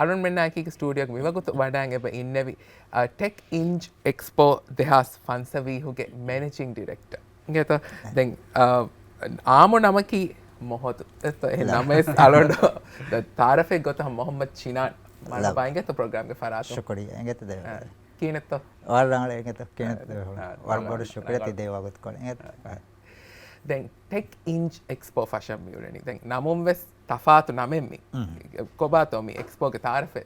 අරුන් මෙන්නකි ස්ටඩියක් විවකුත් වඩාන් එබ ඉන්නවි tech ඉන්ජ් expo දෙහස් ෆන්සවීහුගේ මැනචිං direct ගත දැන් ආමු නමකි මොහොතු නමස් අලොඩ තාරෆෙක් ගොත මොහොම්මත් චිනාන් මල බයිගත ප්‍රග්‍රම්ග ෆරාත ಶುಕ್ರಿಯ ಎಂಗತ ದೇ ಕೀನೆತ್ತೋ ವಾರಂಗಳ ಎಂಗತ ಕೀನೆತ್ತ ವಾರಗೋಡು ಶುಕ್ರಿಯ ತಿದೇವಾಗುತ್ ಕೊಳೆ ಎಂಗತ දැන් ටෙක් ඉන්ජ් එක්ස්පෝ ෆශම් මියුරනි දැන් නමුම් වෙස් තෆාතු නමෙම්මි කොබාතෝමි එක්ස්පෝගේ තාරෆේ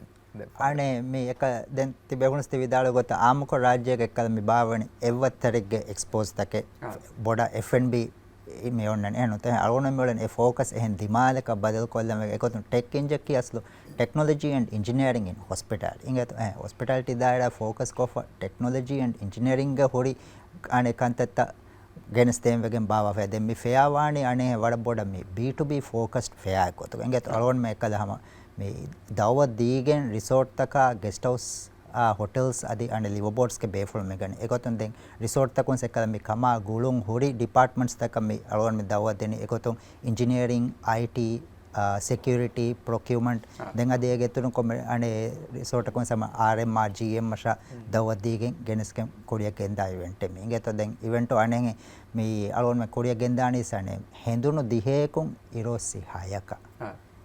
අනේ මේ එක දැන් තිබෙගුණස් තිවිදාල ගොත ආමක රාජ්‍යයක එක්කල මේ භාවනි එව්වතරෙක්ගේ එක්ස්පෝස් තකේ බොඩ F&B මේ ඔන්නනේ එනොත අලෝනම් වලනේ ඒ ફોકસ එහෙන් දිමාලක බදල් කොල්ලම එකතුන් ටෙක් ඉන්ජ් එක කියස්ලු technology and engineering in hospital ingat hospitality daira focus ko for technology and engineering ga hori ane kantata genestem wegen bawa fe dem mi fair wani ane wada boda mi b2b focused fair ko to ingat alon me ekala hama me dawa digen resort taka guest house hotels adi ane liverboards ke beful me gane ekotun den resort takon se ekala mi kama gulung hori departments taka mi alon me dawa deni ekotun engineering it security procurement then ade getunu kom ane resort kon sama RMR GM masha dawadigen geneskem kodiya genda event me ingeto den event anenge me alon me kodiya genda ani sane hendunu dihekun irosi hayaka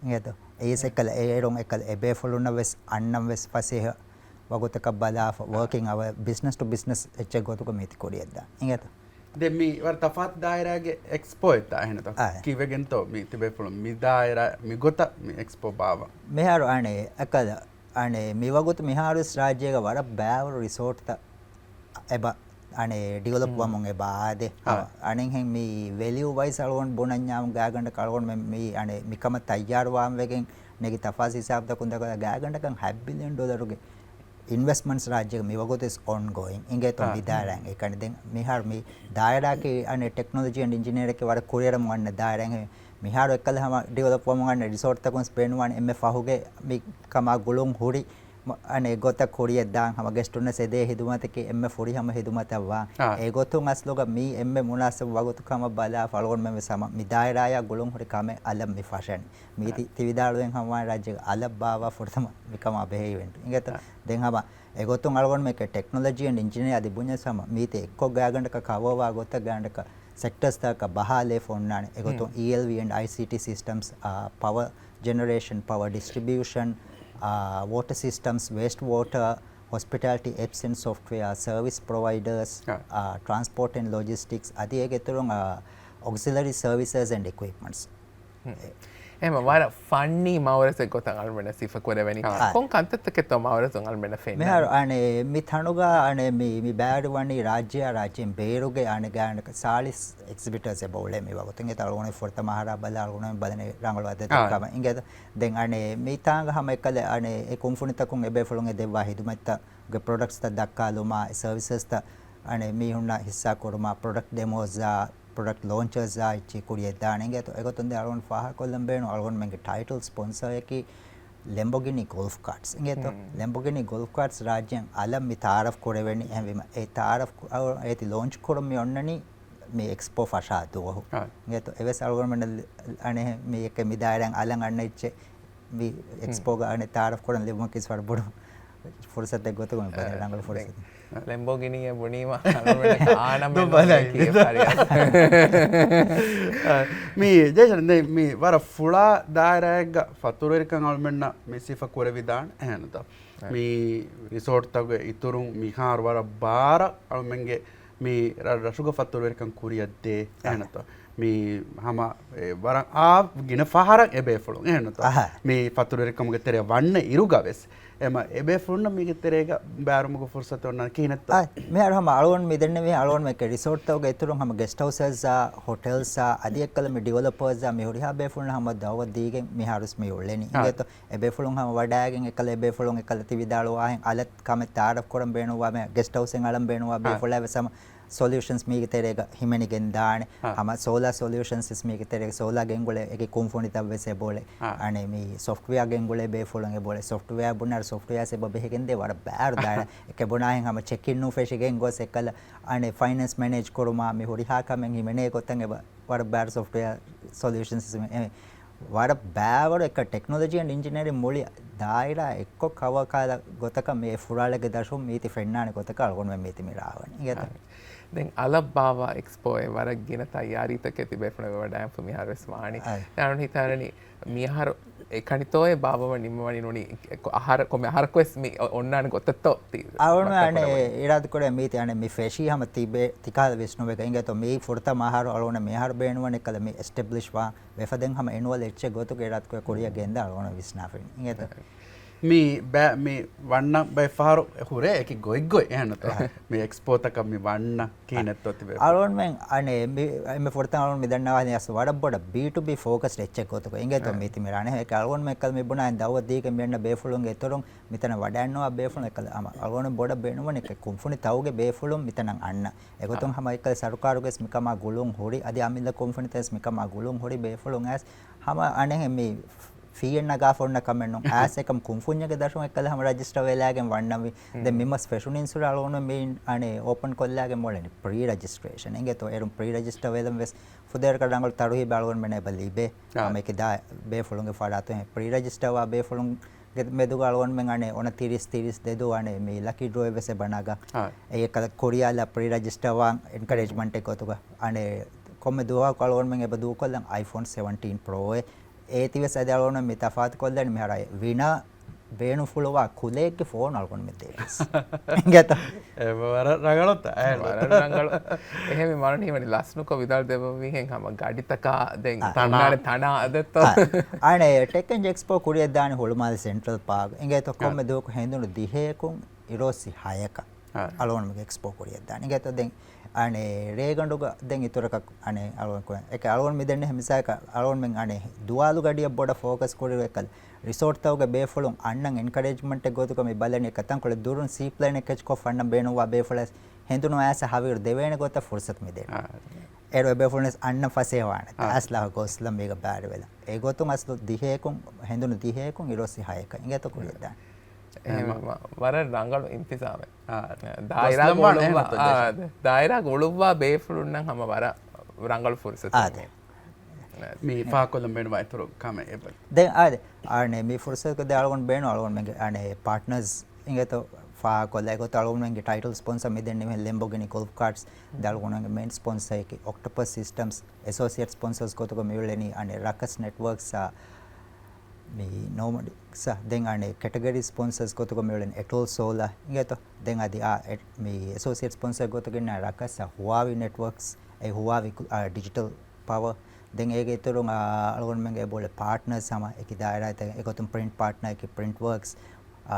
ingeto esekala eron ekal ebe foluna wes annam wes paseha wagotaka bala working our business to business eche gotuko meti kodiyadda ingeto දැන් මේ වර තෆාත් දායරාගේ expo එක එහෙනත කිවෙගෙන්තෝ මේ තිබේ පුළුවන් මේ දායරා මේ ගොත මේ එක්ස්පෝ බාව මෙහාර අනේ අකල අනේ මේ වගොත මෙහාර රාජ්‍යයක වර බෑවර රිසෝට් ත එබ අනේ ඩෙවලොප් වමුන් එබාදේ අනෙන් හෙන් මේ වැලියු වයිස් අලෝන් බොනඤ්ඤාම් ගාගණ්ඩ කලෝන් මේ අනේ මිකම තයාර වාම් වෙගෙන් නෙගි තෆාස් හිසාබ් දකුන් දක ගාගණ්ඩ කන් $5 billion investments rajya me wagot is ongoing inge to bidarang ekani den mihar me daira ke ane technology and engineering ke wara career mo anna dairang mihar ekkala hama develop mo anna resort takon spend wan mf ahuge me kama gulung huri ane gota koriya dang hama guest unna sede hidumata ke mf huri hama hidumata wa e gotun asloga mi emme munasab wagot kama bala falgon me sama mi daira ya gulung huri kame alam mi fashion mi tividaluwen hama rajya alabbawa furtama mi kama behe event inge to den haba egotun algon meke technology and engineering adi bunya sama mite ekko gaganda ka kawawa gota ganda ka sectors ta ka bahale fonnane egotun ELV and ICT systems power generation power distribution water systems waste water hospitality apps and software service providers transport and logistics adi egeturun auxiliary services and equipments එම වර ෆන්නි මවරස ගොතන් අල්මෙන සිෆ කොරවැනි කොන් කන්තත්තකෙත මවරසන් අල්මෙන ෆෙන්න මෙහර අනේ මි තනුගා අනේ මි බෑඩ වනි රාජ්‍යයෙන් බේරුගේ අනේ ගානක සාලිස් එක්සිබිටර්ස් එබෝලේ මේ වගොතන් ඒ තලගොනේ ෆොර්ත මහරා බලා අල්ගොනේ බලනේ රංගල වද තකම ඉංගෙද දෙන් අනේ මි තාංග හැම එකල අනේ ඒ කොන්ෆුනිතකුන් එබේ ෆලොන් ඒ දෙවා හිදුමත්ත ගේ ප්‍රොඩක්ට්ස් ත දක්කාලුමා සර්විසස් ත අනේ මි හුන්නා හිස්සා කොරුමා product ඩෙමෝස් product launches ichi kuriye daanenge to egotonde algon faha kollam beenu algon menge title sponsor eki Lamborghini golf carts inge to Lamborghini golf carts rajyan alam mi taaraf koreweni emvima e taaraf eti launch korum mi onnani me expo fasha duho inge to eves algon men ane me ek mi dairang alang anne iche mi expo ga ane taaraf koran lebon kis war bodu fursat ek gotu me bane rangal fursat Lamborghini ya bunima aanam මේ ජේෂන් දැන් මේ වර ෆුලා දායරාග ෆතුරෙරකන් අල්මෙන්න මේ සිෆ කොරවිදාන් එහෙනත මේ resort තගේ ඉතුරුන් මිහාර වර බාර අල්මෙන්ගේ මේ රසුග ෆතුරෙරකන් කුරියද්දේ එහෙනත මේ හම වරන් ගින ෆහරක් එබේ ෆලොන් එහෙනත මේ ෆතුරෙරකම්ගේ තෙරේ වන්න ඉරුගවෙස් එම එබේ ෆොන්න මේක තෙරේක බෑරුමක ෆුර්සත ඔන්න කීනත් මෙහර හම අලුවන් මෙදන්නේ මේ අලුවන් මේක රිසෝට් තවක ඉතුරුන් හම ගෙස්ට් හවුසස් හොටෙල්ස් අදී එක්කල මේ ඩෙවලොපර්ස් මේ හොරි හබේ ෆොන්න හම දව දීගෙන් මිහාරුස් මේ ඔල්ලෙනි ඉගෙත එබේ ෆොලොන් හම වඩාගෙන් එක්කල එබේ ෆොලොන් එක්කල තිවිදාලෝ ආහෙන් අලත් කම තාරෆ් කරම් බේනවා මේ ගෙස්ට් හවුසෙන් අලම් බේනවා බේ ෆොලව සම solutions මේක තේරෙක හිමනිගෙන් දාන හම solar solutions මේක තේරෙක solar ගෙන් ගොල එක කොම්ෆෝනිත වෙසේ බෝලේ අනේ මේ software ගෙන් ගොල බේ ෆොලන් ගේ බෝලේ software බුනාර software සේ බබෙහෙගෙන් දේ වඩ බෑර දාන එක බුනාහෙන් හම check in nu ෆෙෂ් ගෙන් ගොස් එකල අනේ finance manage කරුමා මේ හොරි හා කමෙන් හිමනේ කොතන් එබ වඩ බෑර software solutions වඩ බෑවර එක ටෙක්නොලොජි ඇන්ඩ් ඉන්ජිනියරින් මුලිය දායිරා එක්ක කවකාල ගොතක මේ ෆුරාලගේ දශුම් මීති ෆෙන්නානේ ගොතක අල්ගොන් මීති මිරාවන ඉගත දැන් අලබාවා එක්ස්පෝේ වරක් ගෙන තයාරීතක තිබෙපන වඩාම් මිහාර ස්වානි යනු හිතාරණි මිහාර එකනිතෝය බාබව නිම්මවනි නොනි ආහාර කොම ආහාරකොස් මේ ඔන්නාන ගොතත්තෝ අවුන අනේ ඉරාද කොඩ මීති අනේ මේ ෆෙෂි හැම තිබේ තිකාල විශ්නුව එක ඉංගත මේ ෆොර්ත ආහාර අලෝන මිහාර බේනුවන එකල මේ එස්ටැබ්ලිෂ් වා වෙෆදෙන් හැම එනුවල් එච්ච ගොතක ඉරාද කො කොරිය ගෙන්ද අලෝන විස්නාෆින් ඉංගත මේ බෑ මේ වන්න බයි ෆාරු හුරේ එක ගොයි එහනත මේ එක්ස්පෝතක මේ වන්න කීනැත්තො තිබේ අලෝන් මෙන් අනේ මේ ෆොර්ත අලෝන් මිදන්නවා යස් වඩ බොඩ B2B ෆෝකස්ඩ් එච්ච ගොතක ඉංගත මීති මිරානේ ඒක අලෝන් මෙකල් මේ බුනා දව දීක මෙන්න බේෆුලුන් එතරුන් මිතන වඩන්නවා බේෆුලුන් එකල අම අලෝන බොඩ බේනුවන එක කුම්ෆුනි තවගේ බේෆුලුන් මිතනන් අන්න ඒගොතුන් හැම එකල් සරුකාරුගේ ස්මිකමා ගුලුන් හොරි අදී අමින්ද කුම්ෆුනි තස් මිකමා ගුලුන් හොරි බේෆුලුන් ඇස් හැම අනේ මේ ෆීයන්න ගාෆොන්න කමෙන්නු ඇස් එකම් කුම්ෆුඤ්ඤගේ දශම එක්කල හැම රෙජිස්ටර් වෙලාගෙන් වන්නවි දැන් මෙම ස්පෙෂල් ඉන්සුර අලෝන මේ අනේ ඕපන් කොල්ලාගෙන් මොලනේ ප්‍රී රෙජිස්ට්‍රේෂන් එංගෙතෝ එරුම් ප්‍රී රෙජිස්ටර් වෙලම් වෙස් ෆුදේර කඩංගල් තරුහි බාලවන මෙනේ බලිබේ මේක දා බේ ෆුලුන්ගේ ෆාඩාතෝ ප්‍රී රෙජිස්ටර් වා බේ ෆුලුන් මෙදුග අලෝන මෙන් අනේ ඔන 30 දෙදෝ අනේ මේ ලකි ඩ්‍රෝ වෙසේ බනාගා ඒක කොරියාලා ප්‍රී රෙජිස්ටර් වා එන්කරේජ්මන්ට් එක ඔතුගා අනේ කොම්මෙ දුවා කලෝන මෙන් එබදු කොල්ලන් iPhone 17 Pro ඒතිවස් අදලෝන මේ තෆාත් කොල්ලන් මෙහරයි විනා බේනු ෆුලවා කුලේක ෆෝන් අල්කොන් මෙතේස් ගත වර රගලොත් රංගල එහෙම මරණීමනි ලස්නුක විදල් දෙවමිහෙන් හම ගඩිතකා දැන් තනාන තනා අදත්ත අනේ ටෙක්න් එක්ස්පෝ කුරිය දාන හොළුමාල් සෙන්ට්‍රල් පාක් ඉංගේ તો කොම්මෙ දුක හෙඳුණු දිහේකුන් ඉරෝසි 6ක අලෝන මේ එක්ස්පෝ කුරිය දාන ඉංගේ તો දැන් අනේ රේගඬුග දැන් ඉතුරක අනේ අලෝන් කො එක අලෝන් මිදෙන්නේ හැමසයක අලෝන් මෙන් අනේ දුවාලු ගඩිය බොඩ ෆෝකස් කොරිර එකල් රිසෝට් තවගේ බේෆලුන් අන්නන් එන්කරේජ්මන්ට් එක ගොතුක මේ බලන එක තන් කොල දුරුන් සී ප්ලේන් එක එච් කො ෆන්න බේනවා බේෆලස් හෙඳුනු ඇස හවිර දෙවේන ගොත ෆුර්සත් මිදේ ඒරෝ බේෆලස් අන්න ෆසේ වාන ඇස්ලා ගොස්ලම් මේක බෑර වෙලා ඒ ගොතුන් අස්ලු දිහේකුන් හෙඳුනු දිහේකුන් ඉරොසි 6ක ඉංගත කුරිය දාන වර රංගල ඉන්තිසාම දායිරා ගොළුවා බේෆුරුන්නම් හම වර රංගල ෆුර්සත් මේ පාකොල්ලම් බේන වයිතුරු කම එබ දැන් ආනේ මේ ෆුර්සත් ක දාලගොන් බේන අලගොන් මෙගේ අනේ පාර්ට්නර්ස් ඉංගත පාකොල්ලා ක තාලගොන් මෙගේ ටයිටල් ස්පොන්සර් මෙදෙන්නේ මේ ලැම්බෝගිනි ගෝල්ෆ් කාර්ට්ස් දාලගොන් ගේ මේන් ස්පොන්සර් එක ඔක්ටොපස් සිස්ටම්ස් ඇසෝසියේට් ස්පොන්සර්ස් කොතක මෙවලෙනි අනේ රකස් නෙට්වර්ක්ස් මේ නොමඩික්ස දැන් අනේ කැටගරි ස්පොන්සර්ස් කොතක මෙවලෙන් එටෝල් සෝලා ඉංගත දැන් අදී මේ ඇසෝසියේට් ස්පොන්සර් කොතක නා රකස් හුවාවි නෙට්වර්ක්ස් ඒ හුවාවි ඩිජිටල් පවර් දැන් ඒකේ තුරුන් අලගොන් මගේ බෝල පාර්ට්නර්ස් සම එක දායරා තේ එකතුම් ප්‍රින්ට් පාර්ට්නර් එක ප්‍රින්ට් වර්ක්ස්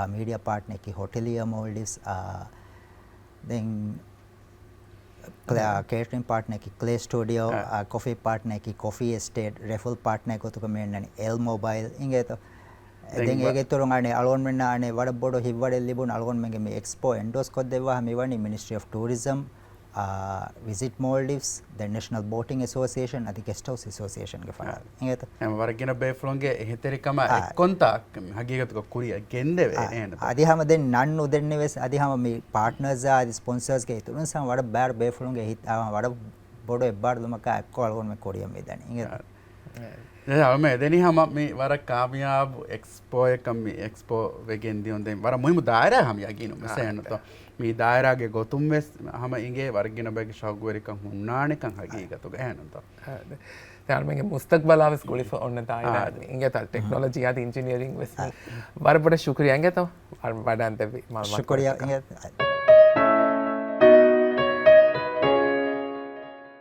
මීඩියා පාර්ට්නර් එක හොටෙලියා මෝල්ඩිස් දැන් catering partner ki clay studio coffee partner ki coffee estate raffle partner ko to men el mobile inge to den ege torun ane alon men ane wada bodo hivwade libun algon menge me expo endos ko dewa me wani ministry of tourism visit Maldives the national boating association adi guest house association ge fara inge to em waragina be flonge heterikama ekkonta hagigatu kuriya gendeve ene adi hama den nannu denne wes adi hama me partners adi sponsors ge turun sam wada bar be flonge hit wada bodo ebbar lumaka ekko algon me koriya me dani inge අවම එදෙනි හම මේ වර කාමියාබ expo එකම් මේ expo වෙගෙන් දියොන් දෙන් වර මුහිම දායරා හම යගිනු මෙසයනතෝ මේ දායරාගේ ගොතුම් වෙස් හම ඉගේ වර්ගින බගේ ශෞගවරිකම් හුන්නානිකම් හගීගතුග එහෙනතෝ දැන් මගේ මුස්තක්බලාව ස්කූලේ ඔන්න දායරා ඉගේ තා ටෙක්නොලොජි ආදී ඉන්ජිනියරින් වෙස් වරබඩ ශුක්‍රියා ඉගේ තෝ වඩාන් දෙවි ශුක්‍රියා ඉගේ